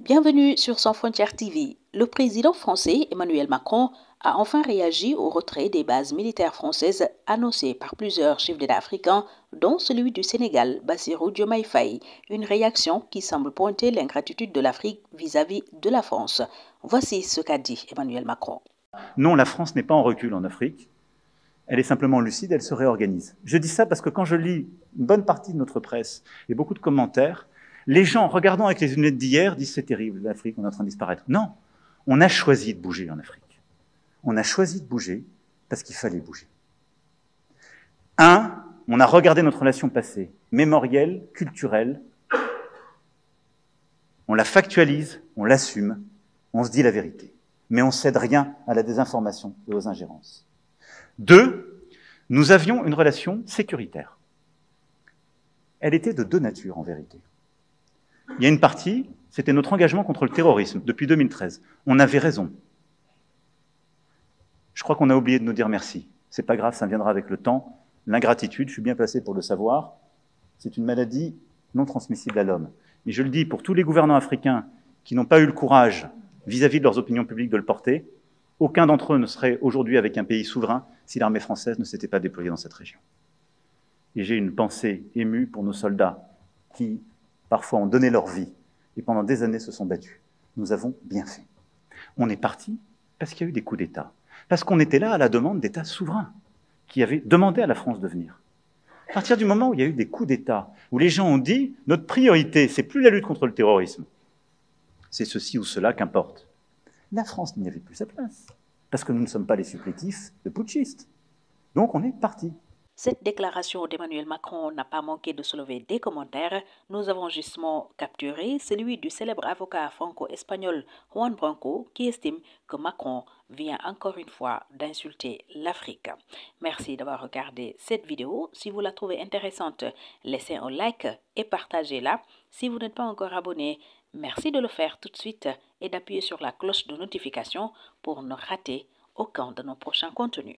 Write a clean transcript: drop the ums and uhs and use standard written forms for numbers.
Bienvenue sur Sans Frontières TV. Le président français Emmanuel Macron a enfin réagi au retrait des bases militaires françaises annoncées par plusieurs chefs d'État africains, dont celui du Sénégal, Bassirou Diomaye Faye. Une réaction qui semble pointer l'ingratitude de l'Afrique vis-à-vis de la France. Voici ce qu'a dit Emmanuel Macron. Non, la France n'est pas en recul en Afrique. Elle est simplement lucide, elle se réorganise. Je dis ça parce que quand je lis une bonne partie de notre presse et beaucoup de commentaires, les gens, regardant avec les lunettes d'hier, disent c'est terrible, l'Afrique, on est en train de disparaître. Non, on a choisi de bouger en Afrique. On a choisi de bouger parce qu'il fallait bouger. On a regardé notre relation passée, mémorielle, culturelle, on la factualise, on l'assume, on se dit la vérité. Mais on ne cède rien à la désinformation et aux ingérences. 2, nous avions une relation sécuritaire. Elle était de deux natures, en vérité. Il y a une partie, c'était notre engagement contre le terrorisme, depuis 2013. On avait raison. Je crois qu'on a oublié de nous dire merci. C'est pas grave, ça viendra avec le temps. L'ingratitude, je suis bien placé pour le savoir, c'est une maladie non transmissible à l'homme. Et je le dis pour tous les gouvernants africains qui n'ont pas eu le courage, vis-à-vis de leurs opinions publiques, de le porter, aucun d'entre eux ne serait aujourd'hui avec un pays souverain si l'armée française ne s'était pas déployée dans cette région. Et j'ai une pensée émue pour nos soldats qui, parfois, ont donné leur vie et pendant des années se sont battus. Nous avons bien fait. On est parti parce qu'il y a eu des coups d'État. Parce qu'on était là à la demande d'États souverains qui avaient demandé à la France de venir. À partir du moment où il y a eu des coups d'État, où les gens ont dit « notre priorité, c'est plus la lutte contre le terrorisme, c'est ceci ou cela qu'importe », la France n'y avait plus sa place, parce que nous ne sommes pas les supplétifs de putschistes. Donc on est parti. Cette déclaration d'Emmanuel Macron n'a pas manqué de soulever des commentaires. Nous avons justement capturé celui du célèbre avocat franco-espagnol Juan Branco qui estime que Macron vient encore une fois d'insulter l'Afrique. Merci d'avoir regardé cette vidéo. Si vous la trouvez intéressante, laissez un like et partagez-la. Si vous n'êtes pas encore abonné, merci de le faire tout de suite et d'appuyer sur la cloche de notification pour ne rater aucun de nos prochains contenus.